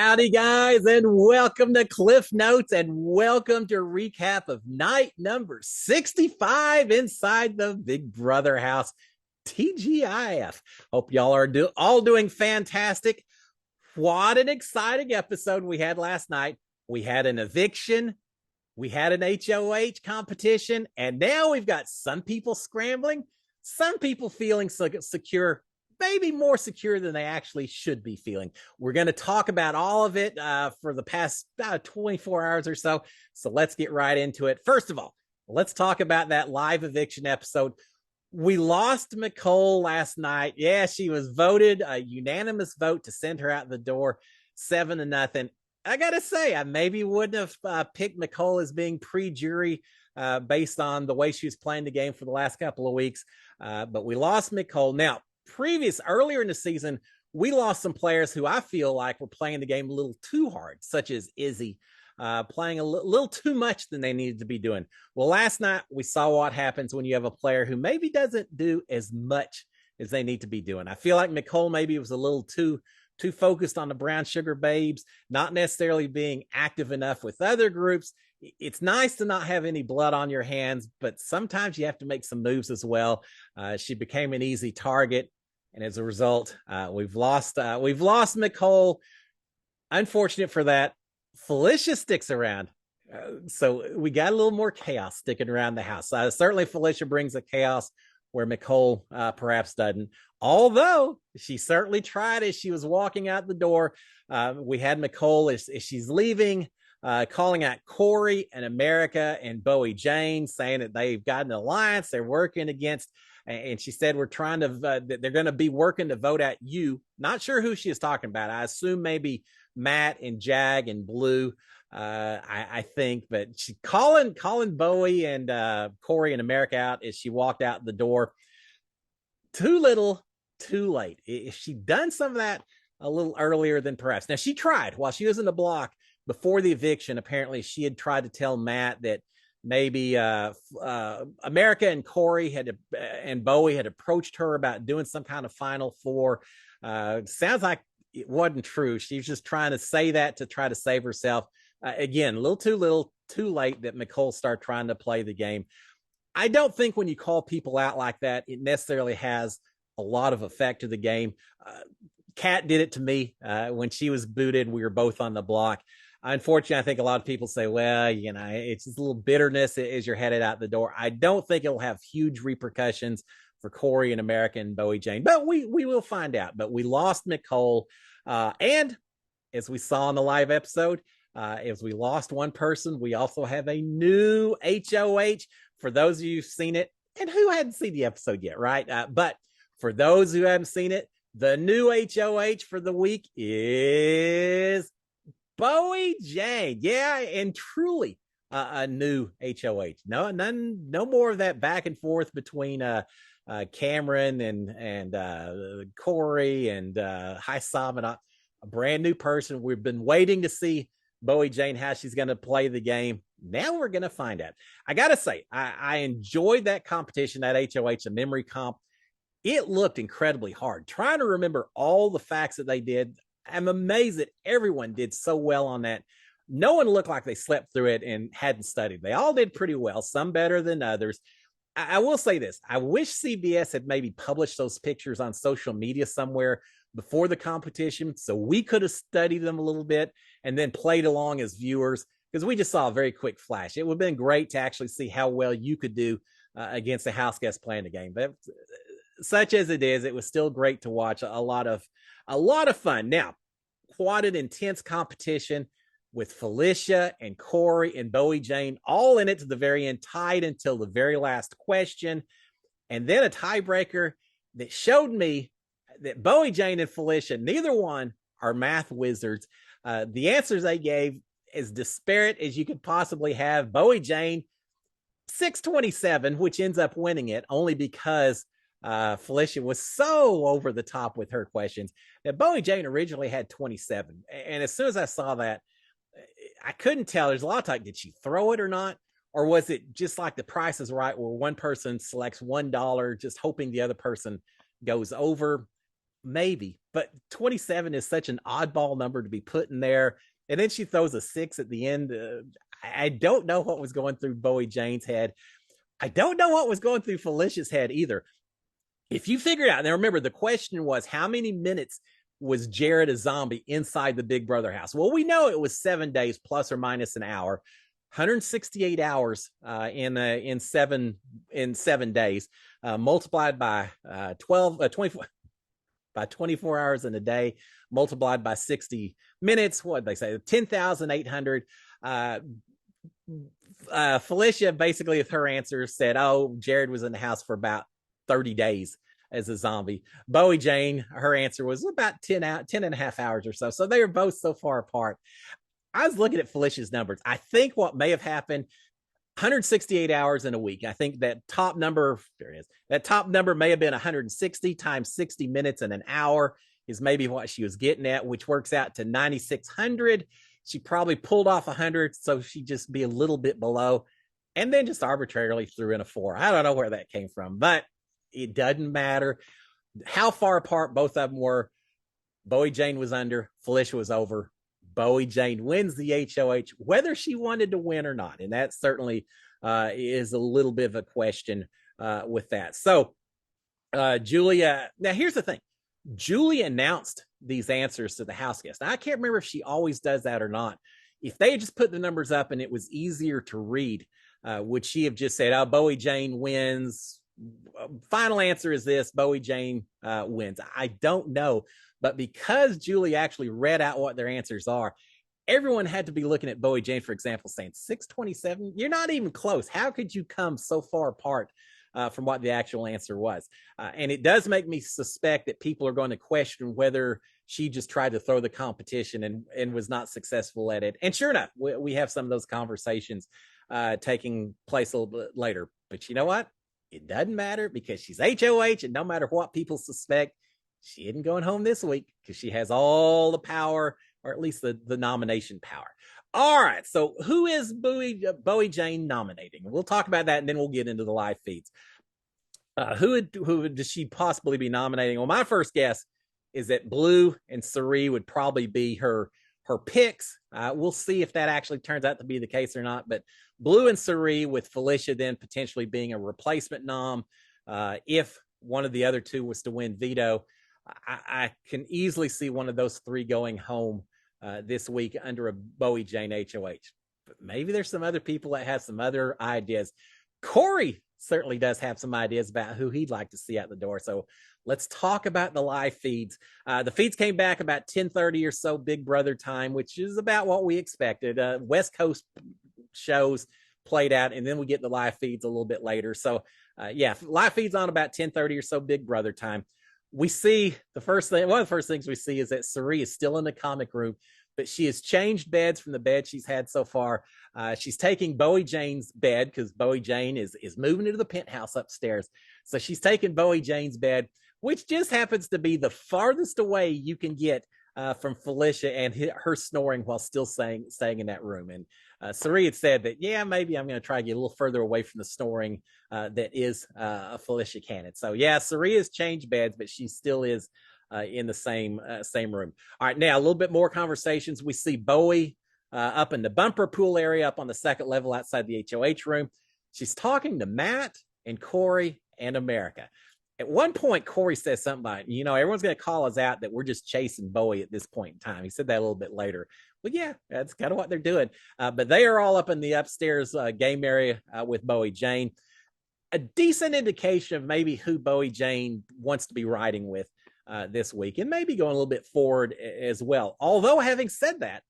Howdy, guys, and welcome to Cliff Notes, and welcome to a recap of night number 65 inside the Big Brother house, TGIF. Hope y'all are all doing fantastic. What an exciting episode we had last night. We had an eviction, we had an HOH competition, and now we've got some people scrambling, some people feeling secure, maybe more secure than they actually should be feeling. We're going to talk about all of it for the past about 24 hours or so. So let's get right into it. First of all, let's talk about that live eviction episode. We lost Nicole last night. Yeah, she was voted a unanimous vote to send her out the door, 7-0. I got to say, I maybe wouldn't have picked Nicole as being pre-jury based on the way she was playing the game for the last couple of weeks. But we lost Nicole. Now, earlier in the season, we lost some players who I feel like were playing the game a little too hard, such as Izzy, playing a little too much than they needed to be doing. Well, last night we saw what happens when you have a player who maybe doesn't do as much as they need to be doing. I feel like Nicole maybe was a little too focused on the Brown Sugar Babes, not necessarily being active enough with other groups. It's nice to not have any blood on your hands, but sometimes you have to make some moves as well. She became an easy target, and as a result, we've lost Nicole. Unfortunate for that. Felicia sticks around, so we got a little more chaos sticking around the house. Certainly, Felicia brings a chaos where Nicole perhaps doesn't. Although she certainly tried as she was walking out the door. We had Nicole as she's leaving, calling out Corey and America and Bowie Jane, saying that they've got an alliance they're working against. And she said, we're trying to, they're going to be working to vote out you. Not sure who she is talking about. I assume maybe Matt and Jag and Blue, I think, but she calling Bowie and Corey and America out as she walked out the door. Too little, too late. If she'd done some of that a little earlier than perhaps. Now, she tried while she was in the block before the eviction. Apparently, she had tried to tell Matt that maybe America and Corey and Bowie had approached her about doing some kind of Final Four. Sounds like it wasn't true. She was just trying to say that to try to save herself. Again, a little too late that Nicole started trying to play the game. I don't think when you call people out like that, it necessarily has a lot of effect to the game. Kat did it to me when she was booted. We were both on the block. Unfortunately, I think a lot of people say, well, it's just a little bitterness as you're headed out the door. I don't think it'll have huge repercussions for Corey and America and Bowie Jane, but we will find out. But we lost Nicole. And as we saw in the live episode, as we lost one person, we also have a new HOH. For those of you who've seen it and who hadn't seen the episode yet, right? But for those who haven't seen it, the new HOH for the week is Bowie Jane. Yeah, and truly a new HOH. No more of that back and forth between Cameron and Corey and Hi Samana. A brand new person. We've been waiting to see Bowie Jane, how she's going to play the game. Now we're going to find out. I got to say, I enjoyed that competition, that HOH, a memory comp. It looked incredibly hard. Trying to remember all the facts that they did. I'm amazed that everyone did so well on that. No one looked like they slept through it and hadn't studied. They all did pretty well, some better than others. I will say this. I wish CBS had maybe published those pictures on social media somewhere before the competition so we could have studied them a little bit and then played along as viewers, because we just saw a very quick flash. It would have been great to actually see how well you could do against a house guest playing the game. But such as it is, it was still great to watch. A lot of fun. Now, quite an intense competition with Felicia and Corey and Bowie Jane all in it to the very end, tied until the very last question. And then a tiebreaker that showed me that Bowie Jane and Felicia, neither one are math wizards. The answers they gave, as disparate as you could possibly have. Bowie Jane, 627, which ends up winning it only because Felicia was so over the top with her questions that Bowie Jane originally had 27. And as soon as I saw that, I couldn't tell. There's a lot of time. Did she throw it or not? Or was it just like The Price is Right, where one person selects $1, just hoping the other person goes over? maybe, but 27 is such an oddball number to be put in there. And then she throws a 6 at the end. I don't know what was going through Bowie Jane's head. I don't know what was going through Felicia's head either. If you figure it out, now remember, the question was how many minutes was Jared a zombie inside the Big Brother house? Well, we know it was 7 days plus or minus an hour, 168 hours in 7 days, multiplied by 24 by 24 hours in a day, multiplied by 60 minutes. What did they say? 10,800. Felicia basically, with her answer, said, "Oh, Jared was in the house for about 30 days as a zombie." Bowie Jane, her answer was about 10 and a half hours or so. So they were both so far apart. I was looking at Felicia's numbers. I think what may have happened, 168 hours in a week. I think that top number, there it is. That top number may have been 160 times 60 minutes in an hour is maybe what she was getting at, which works out to 9,600. She probably pulled off 100, so she'd just be a little bit below, and then just arbitrarily threw in a 4. I don't know where that came from, but it doesn't matter how far apart both of them were. Bowie Jane was under, Felicia was over. Bowie Jane wins the HOH, whether she wanted to win or not. And that certainly is a little bit of a question with that. So Julia, now here's the thing. Julia announced these answers to the house guest. Now, I can't remember if she always does that or not. If they had just put the numbers up and it was easier to read, would she have just said, "Oh, Bowie Jane wins. Final answer is this, Bowie Jane wins"? I don't know. But because Julie actually read out what their answers are, everyone had to be looking at Bowie Jane, for example, saying 627. You're not even close. How could you come so far apart from what the actual answer was? And it does make me suspect that people are going to question whether she just tried to throw the competition and was not successful at it. And sure enough, we have some of those conversations taking place a little bit later. But you know what? It doesn't matter because she's HOH, and no matter what people suspect, she isn't going home this week because she has all the power, or at least the nomination power. All right, so who is Bowie Jane nominating? We'll talk about that, and then we'll get into the live feeds. Who does she possibly be nominating? Well, my first guess is that Blue and Cirie would probably be her picks. We'll see if that actually turns out to be the case or not. But Blue and Cirie, with Felicia then potentially being a replacement nom, if one of the other two was to win veto. I can easily see one of those three going home this week under a Bowie Jane HOH. But maybe there's some other people that have some other ideas. Corey certainly does have some ideas about who he'd like to see out the door. So let's talk about the live feeds. The feeds came back about 10:30 or so, Big Brother time, which is about what we expected. West Coast shows played out, and then we get the live feeds a little bit later. So yeah, live feeds on about 10:30 or so, Big Brother time. We see one of the first things we see is that Cirie is still in the comic room, but she has changed beds from the bed she's had so far. She's taking Bowie Jane's bed because Bowie Jane is moving into the penthouse upstairs. So she's taking Bowie Jane's bed, which just happens to be the farthest away you can get from Felicia and her snoring while still staying in that room. And Cirie had said that, yeah, maybe I'm going to try to get a little further away from the snoring that is a Felicia Cannon. So yeah, Cirie has changed beds, but she still is in the same room. All right, now a little bit more conversations. We see Bowie up in the bumper pool area up on the second level outside the HOH room. She's talking to Matt and Corey and America. At one point, Corey says something about, everyone's going to call us out that we're just chasing Bowie at this point in time. He said that a little bit later. Well, yeah, that's kind of what they're doing. But they are all up in the upstairs game area with Bowie Jane. A decent indication of maybe who Bowie Jane wants to be riding with this week, and maybe going a little bit forward as well. Although, having said that,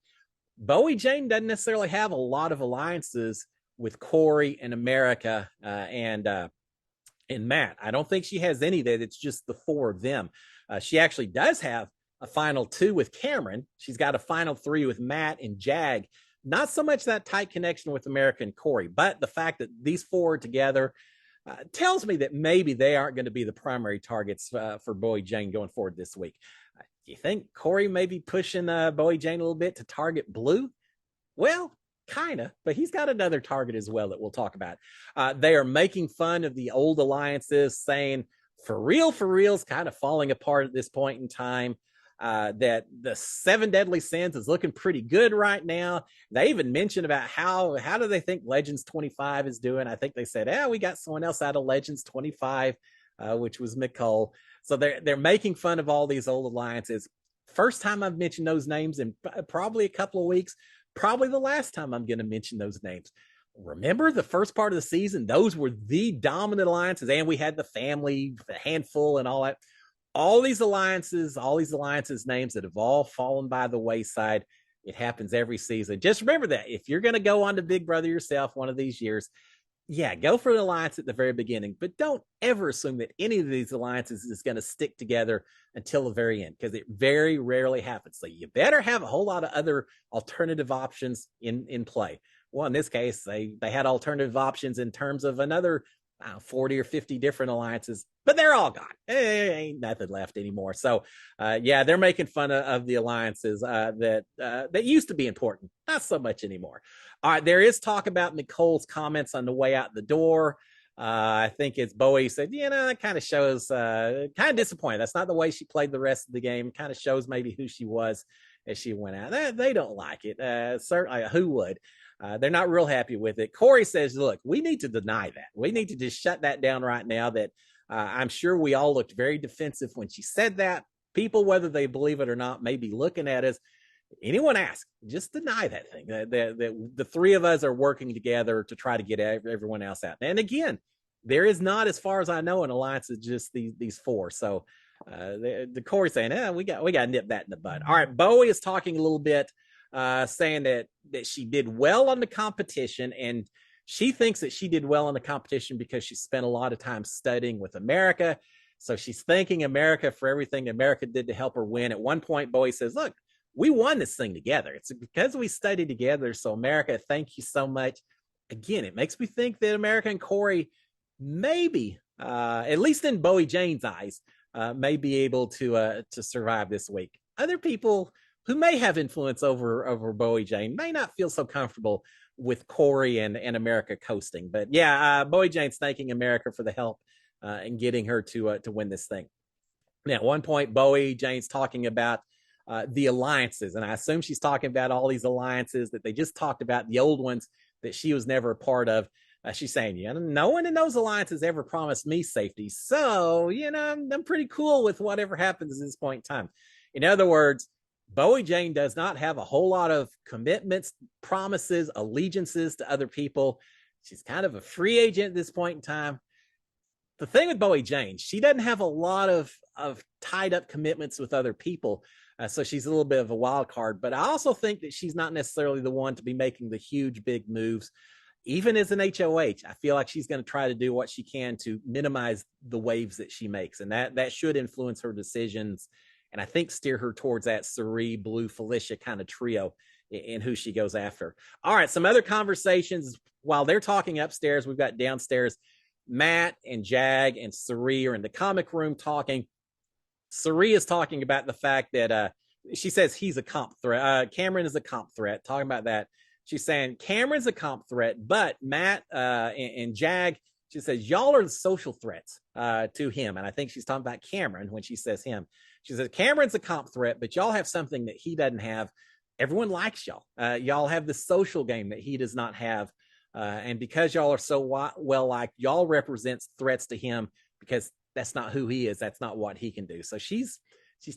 Bowie Jane doesn't necessarily have a lot of alliances with Corey and America and Matt. I don't think she has any that it's just the four of them. She actually does have a final 2 with Cameron. She's got a final 3 with Matt and Jag. Not so much that tight connection with America and Corey, but the fact that these 4 are together tells me that maybe they aren't going to be the primary targets for Bowie Jane going forward this week. Do you think Corey may be pushing Bowie Jane a little bit to target Blue? Well, kind of, but he's got another target as well that we'll talk about. They are making fun of the old alliances, saying For real's kind of falling apart at this point in time. That the 7 Deadly Sins is looking pretty good right now. They even mentioned about how do they think Legends 25 is doing. I think they said, we got someone else out of Legends 25, which was Nicole. So they're making fun of all these old alliances. First time I've mentioned those names in probably a couple of weeks. Probably the last time I'm going to mention those names. Remember the first part of the season? Those were the dominant alliances, and we had the family, the handful, and all that. All these alliances names that have all fallen by the wayside. It happens every season. Just remember that if you're going to go on to Big Brother yourself one of these years, go for an alliance at the very beginning, but don't ever assume that any of these alliances is going to stick together until the very end, because it very rarely happens. So you better have a whole lot of other alternative options in play. Well, in this case, they had alternative options in terms of another 40 or 50 different alliances, but they're all gone. Ain't nothing left anymore. So, they're making fun of the alliances that used to be important. Not so much anymore. All right, there is talk about Nicole's comments on the way out the door. I think it's Bowie said, that kind of shows, kind of disappointed. That's not the way she played the rest of the game. Kind of shows maybe who she was as she went out. They don't like it. Certainly, who would? They're not real happy with it. Corey says, look, we need to deny that. We need to just shut that down right now. That I'm sure we all looked very defensive when she said that. People, whether they believe it or not, may be looking at us. Anyone ask, just deny that thing. That the three of us are working together to try to get everyone else out. And again, there is not, as far as I know, an alliance of just these four. So the Corey saying, we got to nip that in the bud. All right, Bowie is talking a little bit, saying that she did well on the competition, and she thinks that she did well on the competition because she spent a lot of time studying with America. So she's thanking America for everything America did to help her win. At one point, Bowie says, look, we won this thing together. It's because we studied together. So America, thank you so much. Again, it makes me think that America and Corey maybe, at least in Bowie Jane's eyes, may be able to survive this week. Other people who may have influence over Bowie Jane may not feel so comfortable with Corey and America coasting. But Bowie Jane's thanking America for the help and getting her to win this thing. Now, at one point, Bowie Jane's talking about the alliances, and I assume she's talking about all these alliances that they just talked about, the old ones that she was never a part of. She's saying, no one in those alliances ever promised me safety. So, I'm pretty cool with whatever happens at this point in time. In other words, Bowie Jane does not have a whole lot of commitments, promises, allegiances to other people. She's kind of a free agent at this point in time. The thing with Bowie Jane, she doesn't have a lot of tied up commitments with other people. So she's a little bit of a wild card. But I also think that she's not necessarily the one to be making the huge, big moves. Even as an HOH, I feel like she's going to try to do what she can to minimize the waves that she makes. And that should influence her decisions, and I think steer her towards that Cirie, Blue, Felicia kind of trio in who she goes after. All right, some other conversations. While they're talking upstairs, we've got downstairs. Matt and Jag and Cirie are in the comic room talking. Cirie is talking about the fact that she says he's a comp threat. Cameron is a comp threat, talking about that. She's saying Cameron's a comp threat, but Matt and Jag, she says, y'all are the social threats to him. And I think she's talking about Cameron when she says him. She says, Cameron's a comp threat, but y'all have something that he doesn't have. Everyone likes y'all. Y'all have the social game that he does not have. And because y'all are so well liked, y'all represents threats to him because that's not who he is. That's not what he can do. So she's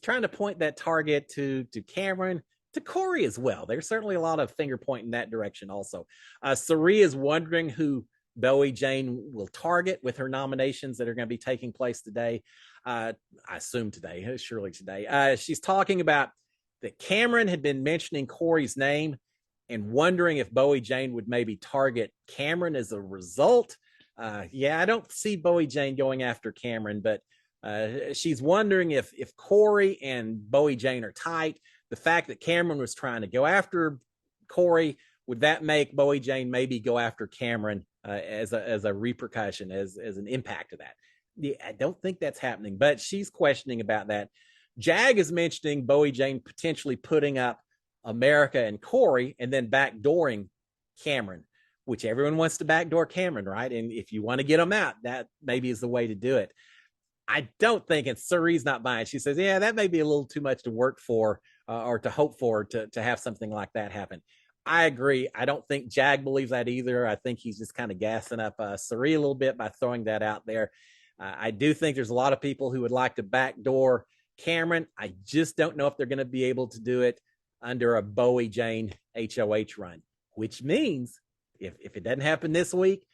trying to point that target to Cameron, to Corey as well. There's certainly a lot of finger pointing in that direction also. Cirie is wondering who Bowie Jane will target with her nominations that are going to be taking place today. I assume today, surely today. She's talking about that Cameron had been mentioning Corey's name and wondering if Bowie Jane would maybe target Cameron as a result. I don't see Bowie Jane going after Cameron, but she's wondering if Corey and Bowie Jane are tight. The fact that Cameron was trying to go after Corey, would that make Bowie Jane maybe go after Cameron as a repercussion, as an impact of that? I don't think that's happening, but she's questioning about that. Jag is mentioning Bowie Jane potentially putting up America and Corey and then backdooring Cameron, which everyone wants to backdoor Cameron, right? And if you want to get them out, that maybe is the way to do it. I don't think, and Cirie's not buying. She says, yeah, that may be a little too much to work for or to hope for to have something like that happen. I agree. I don't think Jag believes that either. I think he's just kind of gassing up Cirie a little bit by throwing that out there. I do think there's a lot of people who would like to backdoor Cameron. I just don't know if they're going to be able to do it under a Bowie Jane HOH run, which means if it doesn't happen this week,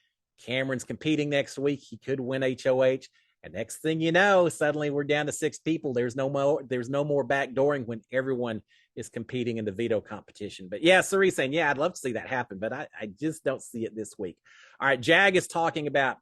Cameron's competing next week. He could win HOH. And next thing you know, suddenly we're down to 6 people. There's no more backdooring when everyone is competing in the veto competition. But yeah, Cirie saying, yeah, I'd love to see that happen, but I just don't see it this week. All right, Jag is talking about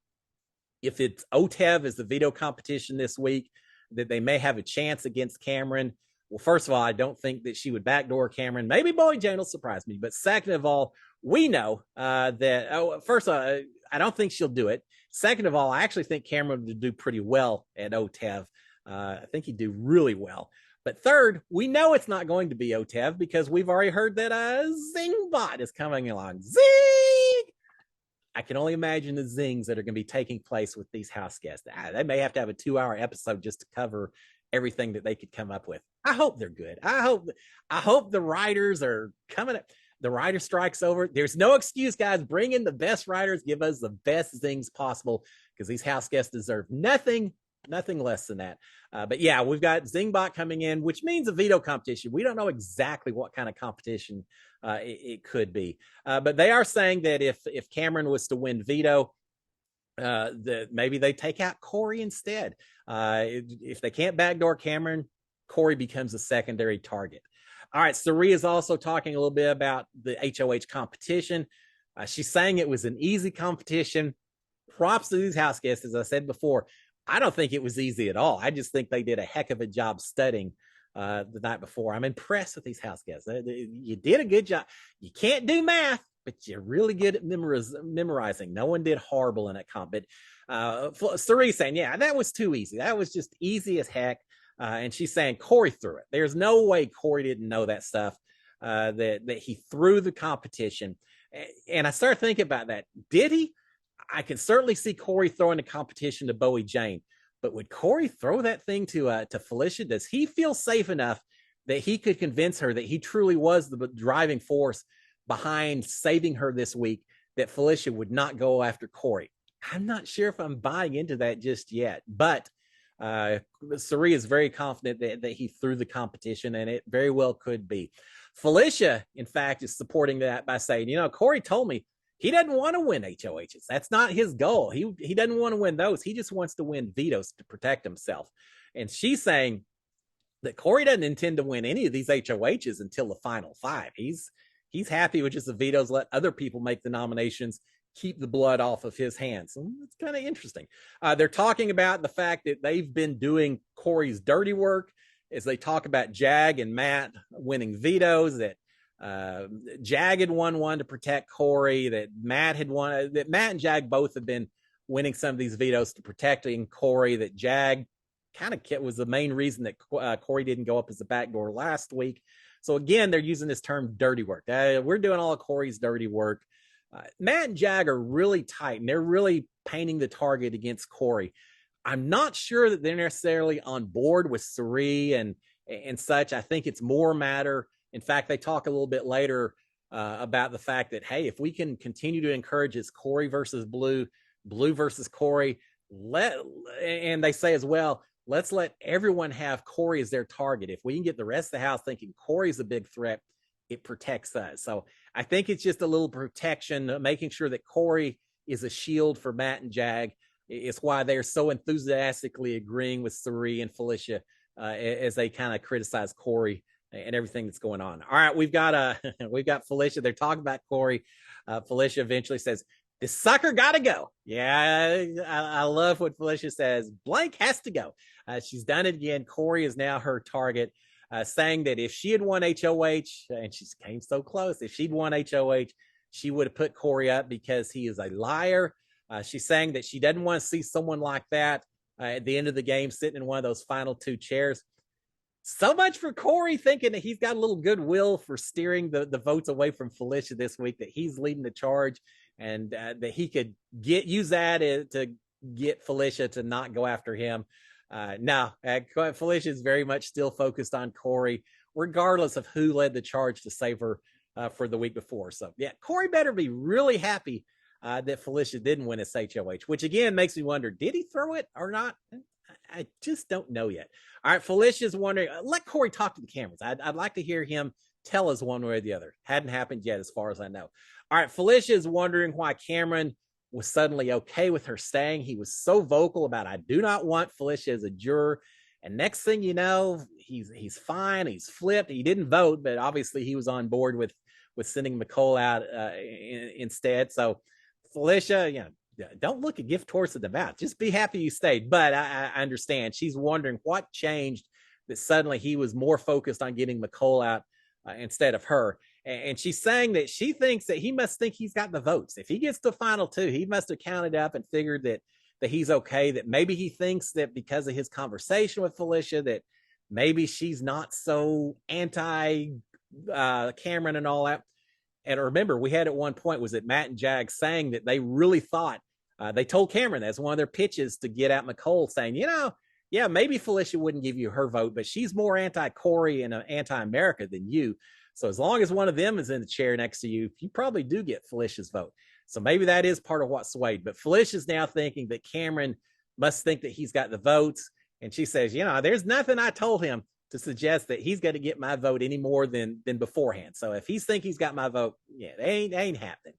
if it's OTEV is the veto competition this week, that they may have a chance against Cameron. Well, first of all, I don't think that she would backdoor Cameron. Maybe Bowie Jane will surprise me. But second of all, we know that, first of all, I don't think she'll do it. Second of all, I actually think Cameron would do pretty well at OTEV. I think he'd do really well. But third, we know it's not going to be OTEV because we've already heard that Zingbot is coming along. Zing! I can only imagine the zings that are going to be taking place with these house guests. They may have to have a 2-hour episode just to cover everything that they could come up with. I hope they're good. I hope the writers are coming up. The writer strike's over. There's no excuse, guys. Bring in the best writers. Give us the best things possible because these house guests deserve nothing less than that. But yeah, we've got Zingbot coming in, which means a veto competition. We don't know exactly what kind of competition it could be. But they are saying that if Cameron was to win veto, that maybe they take out Corey instead. If they can't backdoor Cameron, Corey becomes a secondary target. All right, Cirie is also talking a little bit about the HOH competition. She's saying it was an easy competition. Props to these house guests. As I said before, I don't think it was easy at all. I just think they did a heck of a job studying the night before. I'm impressed with these house guests. You did a good job. You can't do math, but you're really good at memorizing. No one did horrible in that comp. But Cirie saying, yeah, that was too easy. That was just easy as heck. And she's saying Corey threw it. There's no way Corey didn't know that stuff, that he threw the competition. And I started thinking about that. Did he? I can certainly see Corey throwing the competition to Bowie Jane, but would Corey throw that thing to Felicia? Does he feel safe enough that he could convince her that he truly was the driving force behind saving her this week, that Felicia would not go after Corey? I'm not sure if I'm buying into that just yet, but Cirie is very confident that he threw the competition, and it very well could be. Felicia, in fact, is supporting that by saying, Corey told me he doesn't want to win HOHs. That's not his goal. He doesn't want to win those. He just wants to win vetoes to protect himself. And she's saying that Corey doesn't intend to win any of these HOHs until the final 5. He's happy with just the vetoes, let other people make the nominations, keep the blood off of his hands. And it's kind of interesting. They're talking about the fact that they've been doing Corey's dirty work as they talk about Jag and Matt winning vetoes, that Jag had won one to protect Corey, that Matt had won, that Matt and Jag both have been winning some of these vetoes to protecting Corey, that Jag kind of was the main reason that Corey didn't go up as a backdoor last week. So again, they're using this term dirty work. We're doing all of Corey's dirty work. Matt and Jag are really tight, and they're really painting the target against Corey. I'm not sure that they're necessarily on board with Cirie and such. I think it's more a matter. In fact, they talk a little bit later about the fact that, hey, if we can continue to encourage it's Corey versus Blue, Blue versus Corey, and they say as well, let's let everyone have Corey as their target. If we can get the rest of the house thinking Corey's a big threat, it protects us. So I think it's just a little protection, making sure that Corey is a shield for Matt and Jag. It's why they're so enthusiastically agreeing with Cirie and Felicia as they kind of criticize Corey and everything that's going on. All right, we've got Felicia. They're talking about Corey. Felicia eventually says, "This sucker got to go." Yeah, I love what Felicia says. Blank has to go. She's done it again. Corey is now her target, saying that if she had won HOH, and she came so close, if she'd won HOH, she would have put Corey up because he is a liar. She's saying that she doesn't want to see someone like that at the end of the game sitting in one of those final 2 chairs. So much for Corey thinking that he's got a little goodwill for steering the votes away from Felicia this week, that he's leading the charge, and that he could use that to get Felicia to not go after him. No, Felicia is very much still focused on Corey, regardless of who led the charge to save her for the week before. So, yeah, Corey better be really happy that Felicia didn't win his HOH, which again makes me wonder, did he throw it or not? I just don't know yet. All right, Felicia's wondering, let Corey talk to the cameras. I'd like to hear him tell us one way or the other. Hadn't happened yet, as far as I know. All right, Felicia is wondering why Cameron was suddenly okay with her staying. He was so vocal about, I do not want Felicia as a juror. And next thing you know, he's fine. He's flipped. He didn't vote, but obviously he was on board with sending Mecole out instead. So Felicia, don't look a gift horse in the mouth. Just be happy you stayed. But I understand. She's wondering what changed that suddenly he was more focused on getting Mecole out instead of her. And she's saying that she thinks that he must think he's got the votes. If he gets to final two, he must have counted up and figured that he's okay, that maybe he thinks that because of his conversation with Felicia, that maybe she's not so anti Cameron and all that. And remember, we had at one point, was it Matt and Jag saying that they really thought, they told Cameron that's one of their pitches to get out Mecole, saying, yeah, maybe Felicia wouldn't give you her vote, but she's more anti-Corey and anti-America than you. So as long as one of them is in the chair next to you, you probably do get Felicia's vote. So maybe that is part of what swayed. But Felicia's now thinking that Cameron must think that he's got the votes. And she says, there's nothing I told him to suggest that he's going to get my vote any more than beforehand. So if he's think he's got my vote, yeah, it ain't happening.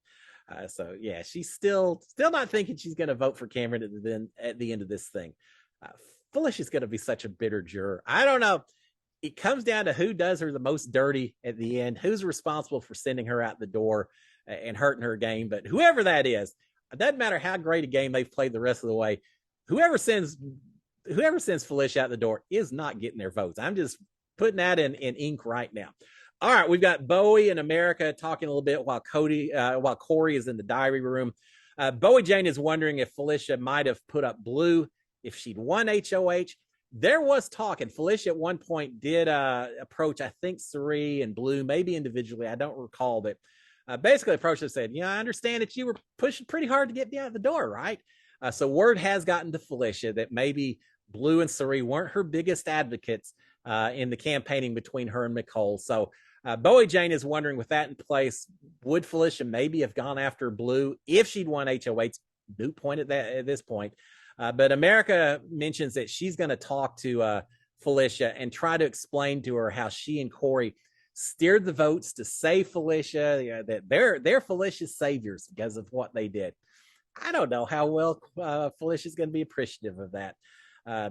So yeah, she's still not thinking she's going to vote for Cameron at the end of this thing. Felicia's going to be such a bitter juror. I don't know. It comes down to who does her the most dirty at the end, who's responsible for sending her out the door and hurting her game. But whoever that is, it doesn't matter how great a game they've played the rest of the way. Whoever sends Felicia out the door is not getting their votes. I'm just putting that in ink right now. All right, we've got Bowie and America talking a little bit while Corey is in the diary room. Bowie Jane is wondering if Felicia might have put up blue if she'd won HOH. There was talk, and Felicia at one point did approach, I think, Cirie and Blue, maybe individually. I don't recall, but basically approached and said, I understand that you were pushing pretty hard to get me out the door, right? So word has gotten to Felicia that maybe Blue and Cirie weren't her biggest advocates in the campaigning between her and Mecole. So Bowie Jane is wondering, with that in place, would Felicia maybe have gone after Blue if she'd won HOH? Moot point at this point. But America mentions that she's going to talk to Felicia and try to explain to her how she and Corey steered the votes to save Felicia, that they're Felicia's saviors because of what they did. I don't know how well Felicia's going to be appreciative of that,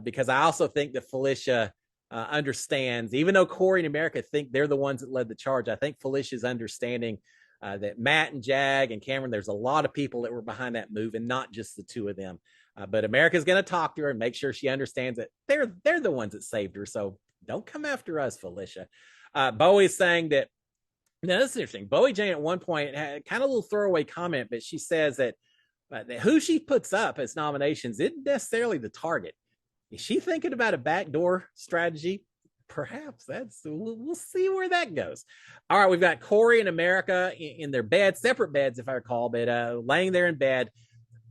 because I also think that Felicia understands, even though Corey and America think they're the ones that led the charge, I think Felicia's understanding that Matt and Jag and Cameron, there's a lot of people that were behind that move and not just the two of them. But America's going to talk to her and make sure she understands that they're the ones that saved her. So don't come after us, Felicia. Bowie's saying that, now this is interesting. Bowie Jane at one point had kind of a little throwaway comment, but she says that who she puts up as nominations isn't necessarily the target. Is she thinking about a backdoor strategy? Perhaps. We'll see where that goes. All right, we've got Corey and America in their bed, separate beds, if I recall, but laying there in bed.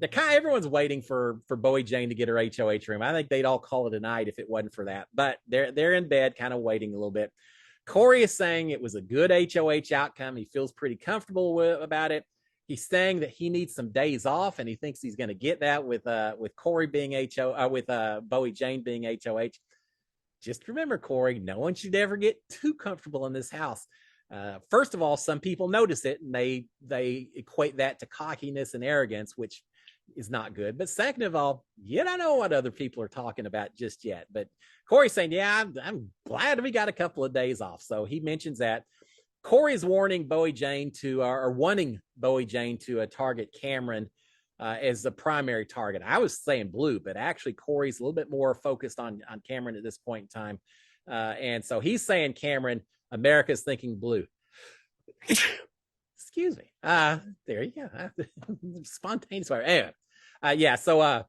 Everyone's waiting for Bowie Jane to get her HOH room. I think they'd all call it a night if it wasn't for that. But they're in bed, kind of waiting a little bit. Corey is saying it was a good HOH outcome. He feels pretty comfortable about it. He's saying that he needs some days off, and he thinks he's going to get that with Corey being with Bowie Jane being HOH. Just remember, Corey, no one should ever get too comfortable in this house. First of all, some people notice it, and they equate that to cockiness and arrogance, which is not good. But second of all, you don't know what other people are talking about just yet. But Corey's saying, yeah, I'm glad we got a couple of days off. So he mentions that. Corey's warning Bowie Jane wanting Bowie Jane to target Cameron as the primary target. I was saying Blue, but actually Corey's a little bit more focused on Cameron at this point in time. And so he's saying Cameron, America's thinking Blue. Excuse me. There you go. Spontaneous fire. Anyway, yeah. So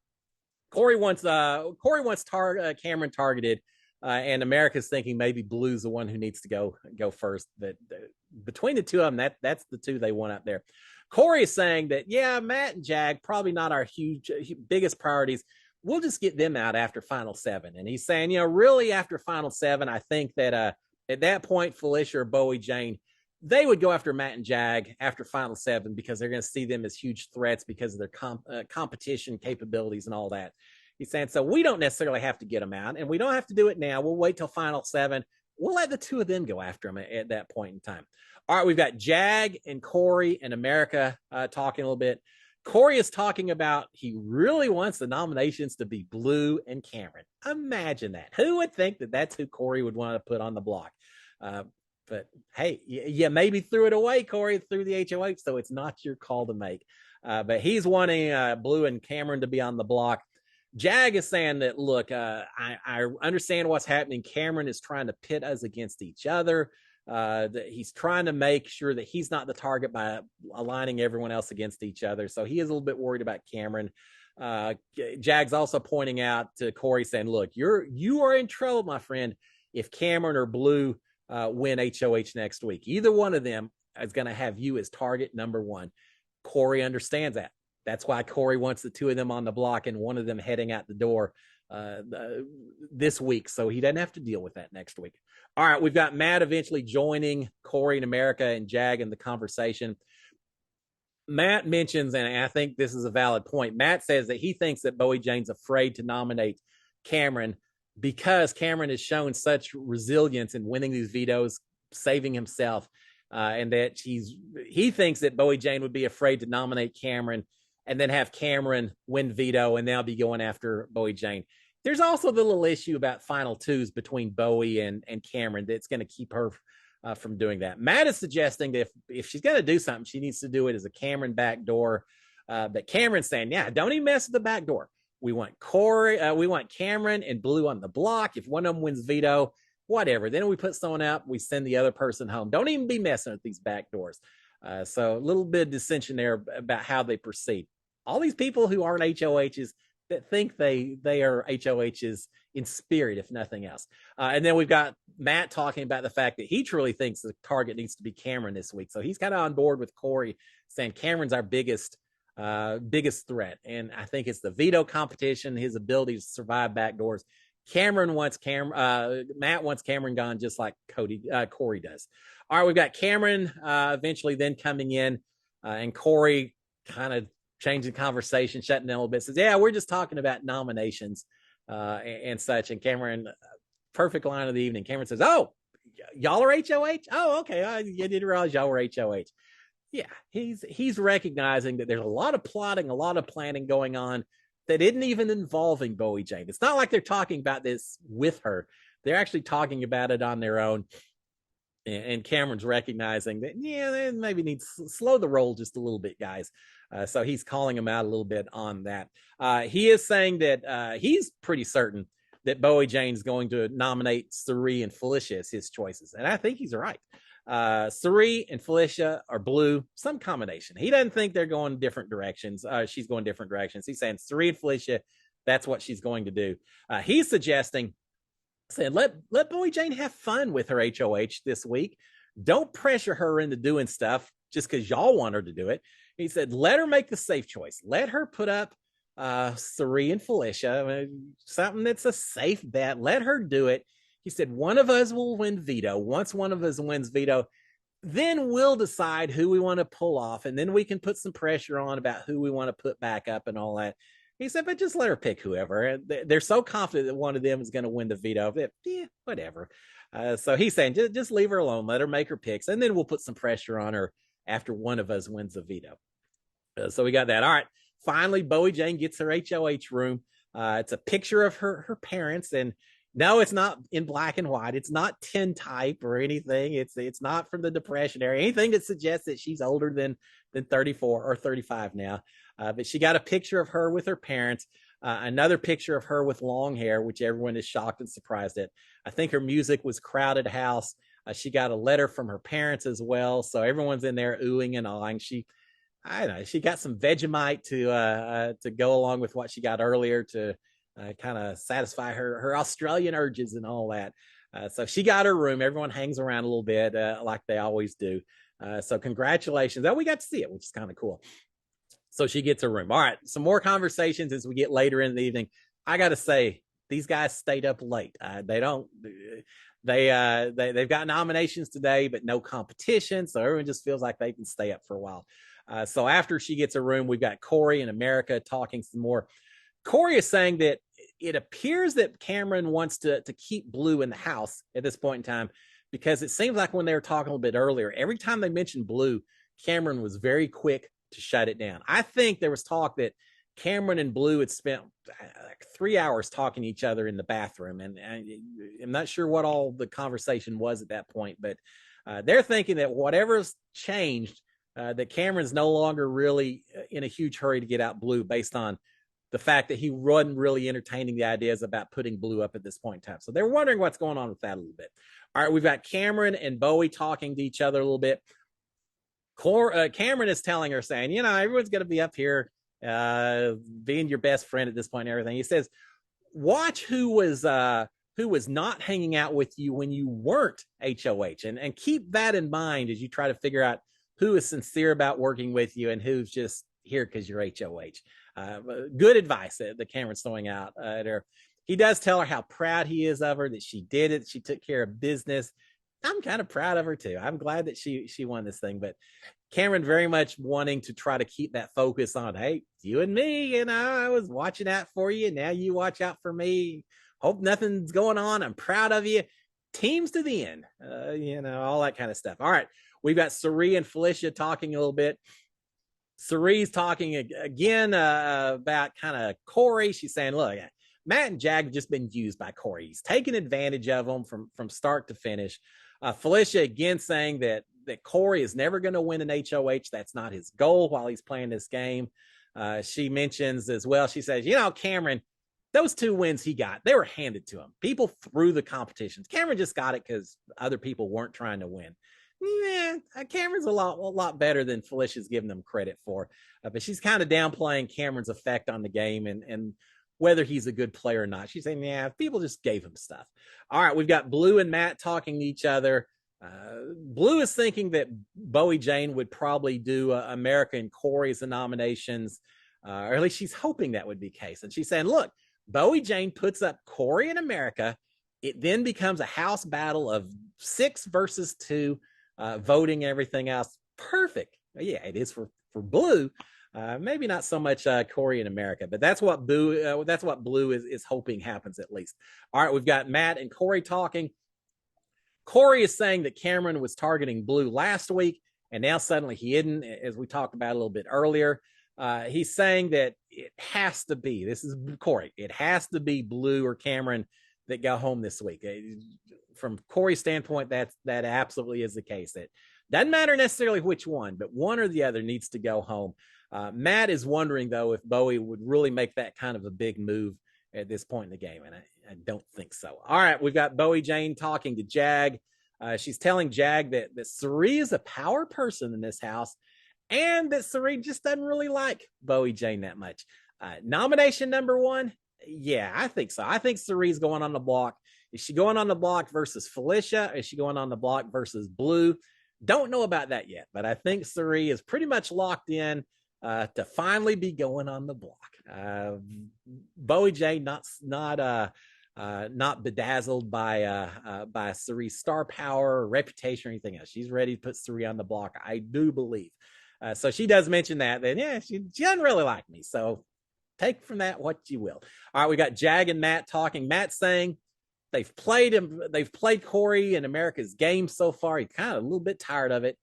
Corey wants Cameron targeted, and America's thinking maybe Blue's the one who needs to go first. But between the two of them, that's the two they want out there. Corey is saying that, yeah, Matt and Jag probably not our biggest priorities. we'll just get them out after Final Seven. And he's saying, really after Final Seven, I think that at that point, Felicia or Bowie Jane, they would go after Matt and Jag after Final Seven because they're going to see them as huge threats because of their competition capabilities and all that. He's saying, so we don't necessarily have to get them out, and we don't have to do it now. We'll wait till Final Seven. We'll let the two of them go after them at that point in time. All right, we've got Jag and Corey and America talking a little bit. Corey is talking about he really wants the nominations to be Blue and Cameron. Imagine that. Who would think that that's who Corey would want to put on the block? But hey, you maybe threw it away, Corey, through the HOH, so it's not your call to make. But he's wanting Blue and Cameron to be on the block. Jag is saying that, look, I understand what's happening. Cameron is trying to pit us against each other. That he's trying to make sure that he's not the target by aligning everyone else against each other. So he is a little bit worried about Cameron. Jag's also pointing out to Corey saying, look, you are in trouble, my friend, if Cameron or Blue win HOH next week. Either one of them is going to have you as target number one. Corey understands that. That's why Corey wants the two of them on the block and one of them heading out the door this week, so he doesn't have to deal with that next week. All right, we've got Matt eventually joining Corey and America and Jag in the conversation. Matt mentions, and I think this is a valid point, Matt says that he thinks that Bowie Jane's afraid to nominate Cameron because Cameron has shown such resilience in winning these vetoes, saving himself, and that he thinks that Bowie Jane would be afraid to nominate Cameron and then have Cameron win veto, and they'll be going after Bowie Jane. There's also the little issue about final twos between Bowie and Cameron that's going to keep her from doing that. Matt is suggesting that if she's going to do something, she needs to do it as a Cameron backdoor. But Cameron's saying, yeah, don't even mess with the backdoor. We want we want Cameron and Blue on the block. If one of them wins veto, whatever. Then we put someone out, we send the other person home. Don't even be messing with these backdoors. So a little bit of dissension there about how they proceed. All these people who aren't HOHs that think they are HOHs in spirit, if nothing else. And then we've got Matt talking about the fact that he truly thinks the target needs to be Cameron this week. So he's kind of on board with Corey, saying Cameron's our biggest threat. And I think it's the veto competition, his ability to survive backdoors. Matt wants Cameron gone just like Corey does. All right, we've got Cameron eventually then coming in, and Corey kind of changing the conversation, shutting down a little bit, says, yeah, we're just talking about nominations and such. And Cameron, perfect line of the evening, Cameron says, oh, y'all are HOH? Oh, okay. I didn't realize y'all were HOH. Yeah, he's recognizing that there's a lot of plotting, a lot of planning going on that isn't even involving Bowie Jane. It's not like they're talking about this with her. They're actually talking about it on their own. And Cameron's recognizing that, yeah, they maybe need to slow the roll just a little bit, guys. So he's calling him out a little bit on that. He is saying that he's pretty certain that Bowie Jane's going to nominate Cirie and Felicia as his choices. And I think he's right. Cirie and Felicia are Blue, some combination. He doesn't think they're going different directions. She's going different directions. He's saying Cirie and Felicia, that's what she's going to do. He's suggesting, saying, let Bowie Jane have fun with her HOH this week. Don't pressure her into doing stuff just because y'all want her to do it. He said, let her make the safe choice. Let her put up Cirie and Felicia, something that's a safe bet. Let her do it. He said, one of us will win veto. Once one of us wins veto, then we'll decide who we want to pull off. And then we can put some pressure on about who we want to put back up and all that. He said, but just let her pick whoever. They're so confident that one of them is going to win the veto that, yeah, whatever. So he's saying, just leave her alone. Let her make her picks. And then we'll put some pressure on her after one of us wins the veto. So we got that. All right. Finally, Bowie Jane gets her HOH room. It's a picture of her parents. And no, it's not in black and white. It's not tintype or anything. It's not from the Depression era. Anything that suggests that she's older than 34 or 35 now. But she got a picture of her with her parents. Another picture of her with long hair, which everyone is shocked and surprised at. I think her music was Crowded House. She got a letter from her parents as well. So everyone's in there oohing and awing. I don't know, she got some Vegemite to go along with what she got earlier to kind of satisfy her Australian urges and all that. So she got her room. Everyone hangs around a little bit like they always do. So congratulations. Oh, we got to see it, which is kind of cool. So she gets her room. All right, some more conversations as we get later in the evening. I got to say, these guys stayed up late. They don't. They've got nominations today, but no competition, so everyone just feels like they can stay up for a while. So after she gets a room, we've got Corey and America talking some more. Corey is saying that it appears that Cameron wants to keep Blue in the house at this point in time, because it seems like when they were talking a little bit earlier, every time they mentioned Blue, Cameron was very quick to shut it down. I think there was talk that Cameron and Blue had spent like 3 hours talking to each other in the bathroom, and I'm not sure what all the conversation was at that point, but they're thinking that whatever's changed, that Cameron's no longer really in a huge hurry to get out Blue, based on the fact that he wasn't really entertaining the ideas about putting Blue up at this point in time. So they're wondering what's going on with that a little bit. All right, we've got Cameron and Bowie talking to each other a little bit. Cameron is telling her, saying, you know, everyone's going to be up here being your best friend at this point and everything. He says, watch who was not hanging out with you when you weren't HOH, and keep that in mind as you try to figure out who is sincere about working with you and who's just here because you're HOH. Good advice that Cameron's throwing out at her. He does tell her how proud he is of her, that she did it. She took care of business. I'm kind of proud of her too. I'm glad that she won this thing, but Cameron very much wanting to try to keep that focus on, hey, you and me, you know, I was watching out for you. Now you watch out for me. Hope nothing's going on. I'm proud of you. Teams to the end, you know, all that kind of stuff. All right. We've got Cirie and Felicia talking a little bit. Cirie's talking again about kind of Corey. She's saying, look, Matt and Jag have just been used by Corey. He's taken advantage of them from start to finish. Felicia again saying that Corey is never going to win an HOH. That's not his goal while he's playing this game. She mentions as well, she says, you know, Cameron, those 2 wins he got, they were handed to him. People threw the competitions. Cameron just got it because other people weren't trying to win. Yeah, Cameron's a lot better than Felicia's giving them credit for. But she's kind of downplaying Cameron's effect on the game and whether he's a good player or not. She's saying, yeah, people just gave him stuff. All right, we've got Blue and Matt talking to each other. Blue is thinking that Bowie Jane would probably do America and Corey as the nominations, or at least she's hoping that would be the case. And she's saying, look, Bowie Jane puts up Corey and America. It then becomes a house battle of 6 versus 2, voting, everything else. Perfect. Yeah, it is for Blue. Maybe not so much Corey in America, but that's what Blue is hoping happens at least. All right, we've got Matt and Corey talking. Corey is saying that Cameron was targeting Blue last week, and now suddenly he isn't, as we talked about a little bit earlier. He's saying that it has to be, this is Corey, it has to be Blue or Cameron that go home this week. From Corey's standpoint, that absolutely is the case. It doesn't matter necessarily which one, but one or the other needs to go home. Matt is wondering, though, if Bowie would really make that kind of a big move at this point in the game, and I don't think so. All right, we've got Bowie Jane talking to Jag. She's telling Jag that Cirie is a power person in this house, and that Cirie just doesn't really like Bowie Jane that much. Nomination number 1, yeah, I think so. I think Cirie's going on the block. Is she going on the block versus Felicia? Is she going on the block versus Blue? Don't know about that yet, but I think Cirie is pretty much locked in to finally be going on the block. Bowie Jane not bedazzled by Cirie's star power or reputation or anything else. She's ready to put Cirie on the block, I do believe. So she does mention that. Then yeah, she doesn't really like me. So take from that what you will. All right, we got Jag and Matt talking. Matt saying they've played Corey in America's game so far. He's kind of a little bit tired of it.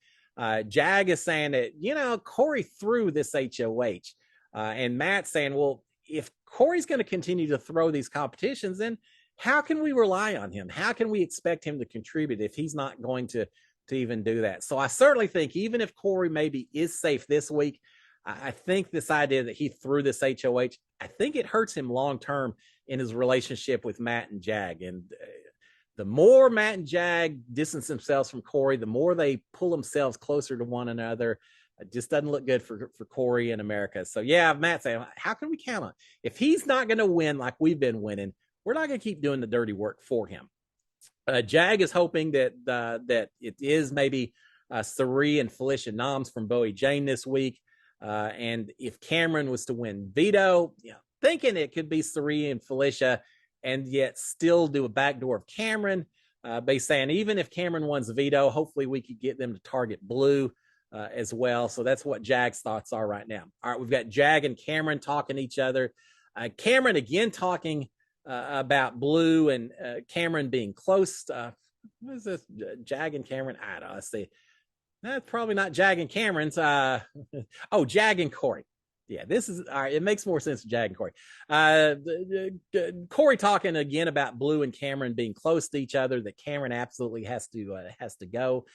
Jag is saying that, you know, Corey threw this HOH. And Matt saying, well, if Corey's going to continue to throw these competitions, then how can we rely on him? How can we expect him to contribute if he's not going to even do that? So I certainly think even if Corey maybe is safe this week, I think this idea that he threw this HOH, I think it hurts him long-term in his relationship with Matt and Jag. And the more Matt and Jag distance themselves from Corey, the more they pull themselves closer to one another. It just doesn't look good for Corey in America. So yeah, Matt saying, how can we count on? If he's not going to win like we've been winning, we're not going to keep doing the dirty work for him. Jag is hoping that it is maybe Cirie and Felicia noms from Bowie Jane this week. And if Cameron was to win veto, you know, thinking it could be Cirie and Felicia, and yet still do a backdoor of Cameron. By saying even if Cameron wins the veto, hopefully we could get them to target Blue as well. So that's what Jag's thoughts are right now. All right, we've got Jag and Cameron talking to each other. Cameron again talking about Blue and Cameron being close. What is this? Jag and Cameron? I don't know. Let's see. That's probably not Jag and Cameron's. Oh, Jag and Corey. Yeah, this is all right. It makes more sense to Jag and Corey. Corey talking again about Blue and Cameron being close to each other. That Cameron absolutely has to go.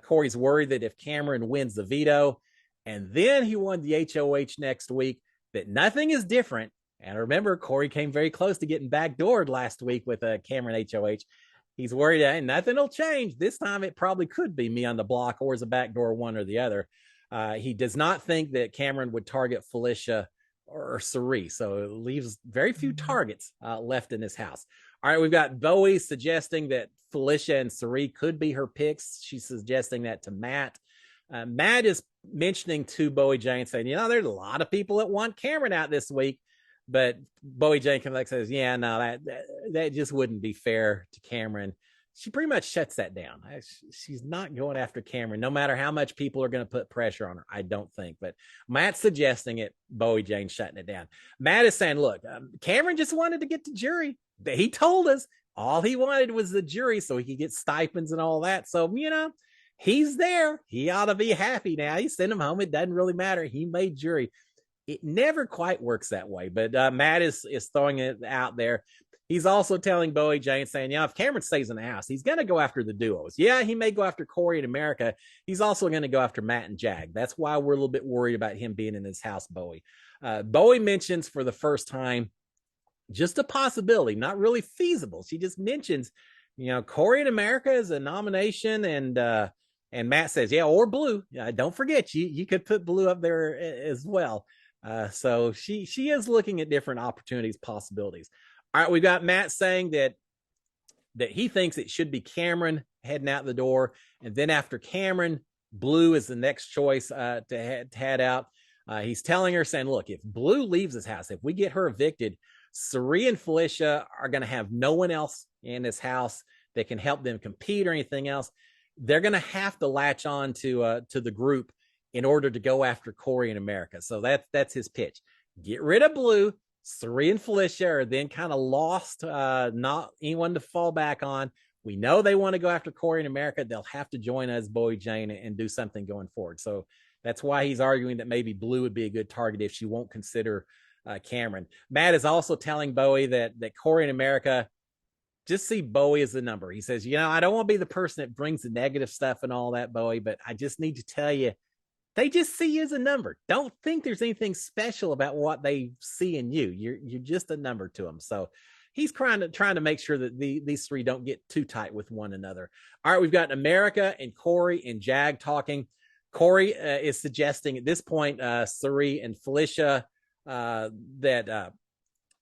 Corey's worried that if Cameron wins the veto, and then he won the HOH next week, that nothing is different. And remember, Corey came very close to getting backdoored last week with Cameron HOH. He's worried that nothing will change. This time it probably could be me on the block, or is a backdoor one or the other. He does not think that Cameron would target Felicia or Cirie, so it leaves very few targets left in this house. All right, we've got Bowie suggesting that Felicia and Cirie could be her picks. She's suggesting that to Matt. Matt is mentioning to Bowie Jane, saying, there's a lot of people that want Cameron out this week. But Bowie Jane says, yeah, no, that just wouldn't be fair to Cameron. She pretty much shuts that down. She's not going after Cameron, no matter how much people are going to put pressure on her, I don't think. But Matt's suggesting it, Bowie Jane shutting it down. Matt is saying, look, Cameron just wanted to get the jury. He told us all he wanted was the jury so he could get stipends and all that. So, he's there. He ought to be happy now. You send him home. It doesn't really matter. He made jury. It never quite works that way, but Matt is throwing it out there. He's also telling Bowie Jane, saying, if Cameron stays in the house, he's going to go after the duos. Yeah, he may go after Corey and America. He's also going to go after Matt and Jag. That's why we're a little bit worried about him being in his house, Bowie. Bowie mentions for the first time just a possibility, not really feasible. She just mentions, Corey and America is a nomination, and Matt says, yeah, or Blue. Don't forget, you could put Blue up there as well. So she is looking at different opportunities, possibilities. All right, we've got Matt saying that he thinks it should be Cameron heading out the door, and then after Cameron, Blue is the next choice to head out. He's telling her, saying, look, if Blue leaves his house, if we get her evicted, Cirie and Felicia are going to have no one else in this house that can help them compete or anything else. They're going to have to latch on to the group in order to go after Corey and America. So that's his pitch. Get rid of Blue. Cirie and Felicia are then kind of lost, not anyone to fall back on. We know they want to go after Corey and America. They'll have to join us, Bowie Jane, and do something going forward. So that's why he's arguing that maybe Blue would be a good target if she won't consider Cameron. Matt is also telling Bowie that Corey and America just see Bowie as the number. He says, I don't want to be the person that brings the negative stuff and all that, Bowie, but I just need to tell you, they just see you as a number. Don't think there's anything special about what they see in you. You're just a number to them. So he's trying to make sure that these three don't get too tight with one another. All right, we've got America and Corey and Jag talking. Corey is suggesting at this point, Cirie and Felicia, that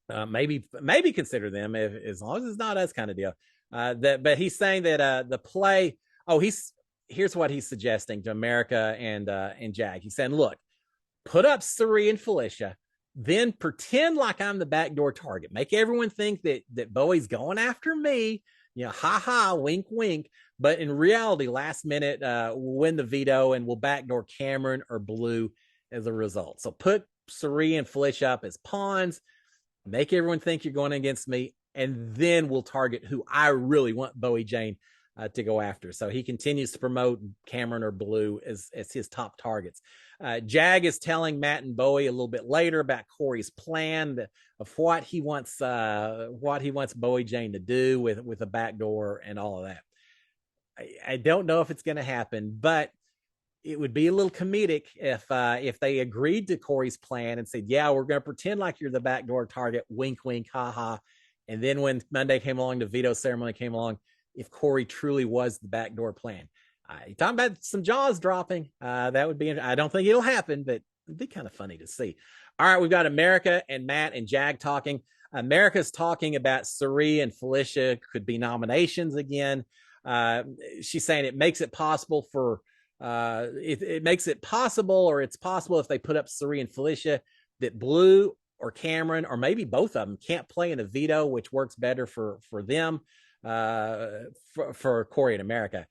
maybe consider them as long as it's not us kind of deal. But he's saying that the play. Here's what he's suggesting to America and Jag. He's saying, look, put up Cirie and Felicia, then pretend like I'm the backdoor target. Make everyone think that Bowie's going after me. Ha ha, wink, wink. But in reality, last minute, we'll win the veto and we'll backdoor Cameron or Blue as a result. So put Cirie and Felicia up as pawns, make everyone think you're going against me, and then we'll target who I really want Bowie Jane to go after. So he continues to promote Cameron or Blue as his top targets. Jag is telling Matt and Bowie a little bit later about Corey's plan of what he wants Bowie Jane to do with a backdoor and all of that. I don't know if it's going to happen, but it would be a little comedic if they agreed to Corey's plan and said, yeah, we're going to pretend like you're the backdoor target, wink, wink, ha ha. And then when Monday came along, the veto ceremony came along, if Corey truly was the backdoor plan. You're talking about some jaws dropping. That would be, I don't think it'll happen, but it'd be kind of funny to see. All right, we've got America and Matt and Jag talking. America's talking about Cirie and Felicia could be nominations again. She's saying it makes it possible for, it makes it possible, or it's possible if they put up Cirie and Felicia, that Blue or Cameron, or maybe both of them, can't play in a veto, which works better for them, for Corey in America.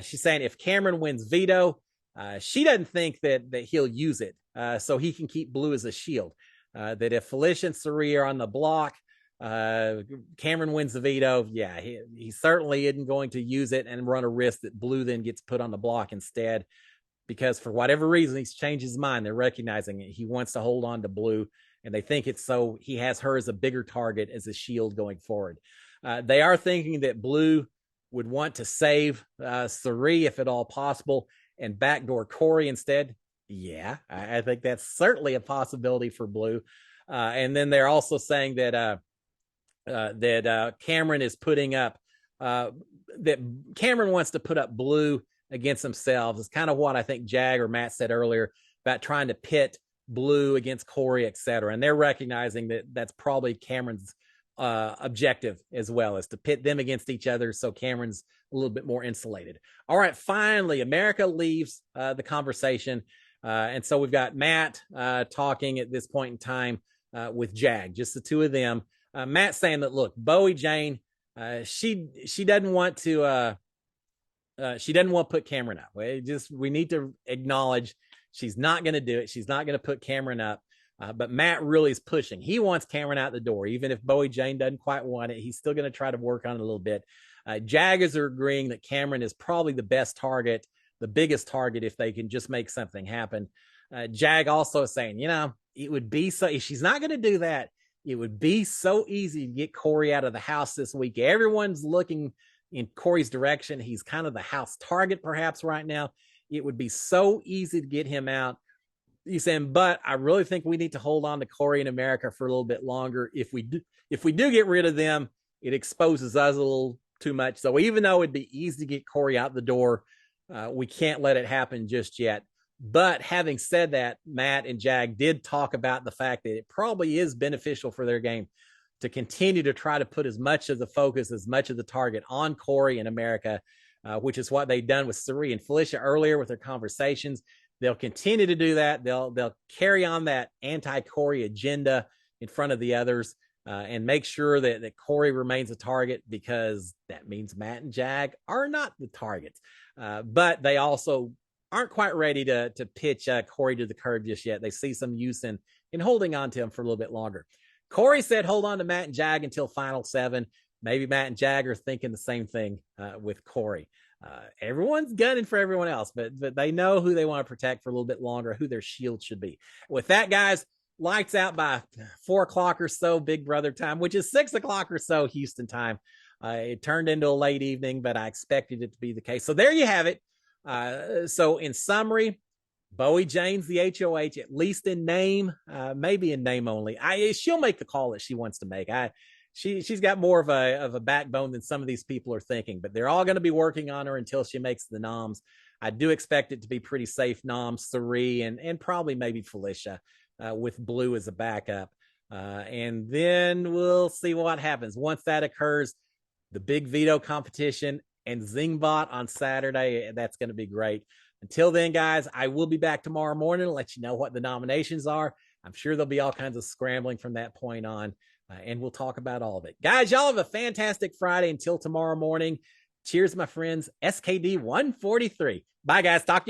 She's saying if Cameron wins veto, she doesn't think that he'll use it, so he can keep blue as a shield. That if Felicia and Cirie are on the block, Cameron wins the veto. Yeah, he certainly isn't going to use it and run a risk that blue then gets put on the block instead, because for whatever reason he's changed his mind. They're recognizing it. He wants to hold on to blue, and they think it's so he has her as a bigger target as a shield going forward. They are thinking that blue would want to save Cirie if at all possible and backdoor Corey instead. Yeah, I think that's certainly a possibility for blue. And then they're also saying that Cameron is putting up that Cameron wants to put up blue against themselves. It's kind of what I think Jag or Matt said earlier about trying to pit blue against Corey, etc. And they're recognizing that that's probably Cameron's objective as well, is to pit them against each other, so Cameron's a little bit more insulated. All right, finally, America leaves the conversation, and so we've got Matt talking at this point in time with Jag, just the two of them. Matt saying that, look, Bowie Jane, she doesn't want to put Cameron up. We need to acknowledge she's not going to do it. She's not going to put Cameron up. But Matt really is pushing. He wants Cameron out the door. Even if Bowie Jane doesn't quite want it, he's still going to try to work on it a little bit. Jaggers are agreeing that Cameron is probably the best target, the biggest target, if they can just make something happen. Jag also saying, it would be so, if she's not going to do that, it would be so easy to get Corey out of the house this week. Everyone's looking in Corey's direction. He's kind of the house target perhaps right now. It would be so easy to get him out. He's saying, but I really think we need to hold on to Corey in America for a little bit longer. If we do get rid of them, it exposes us a little too much. So even though it'd be easy to get Corey out the door, we can't let it happen just yet. But having said that, Matt and Jag did talk about the fact that it probably is beneficial for their game to continue to try to put as much of the focus, as much of the target on Corey in America, which is what they've done with Cirie and Felicia earlier with their conversations. They'll continue to do that. They'll carry on that anti-Corey agenda in front of the others, and make sure that Corey remains a target, because that means Matt and Jag are not the targets. But they also aren't quite ready to pitch Corey to the curb just yet. They see some use in holding on to him for a little bit longer. Corey said hold on to Matt and Jag until Final 7. Maybe Matt and Jag are thinking the same thing with Corey. Everyone's gunning for everyone else, but they know who they want to protect for a little bit longer, who their shield should be. With that, guys, lights out by 4 o'clock or so, Big Brother time, which is 6 o'clock or so Houston time. It turned into a late evening, but I expected it to be the case. So there you have it. So in summary, Bowie Jane's the HOH, at least in name, maybe in name only. She'll make the call that she wants to make. She's got more of a backbone than some of these people are thinking, but they're all going to be working on her until she makes the noms. I do expect it to be pretty safe noms, Cirie and probably maybe Felicia, with blue as a backup. And then we'll see what happens. Once that occurs, the big veto competition and Zingbot on Saturday, that's going to be great. Until then, guys, I will be back tomorrow morning to let you know what the nominations are. I'm sure there'll be all kinds of scrambling from that point on. And we'll talk about all of it. Guys, y'all have a fantastic Friday until tomorrow morning. Cheers, my friends. SKD 143. Bye, guys. Talk to you.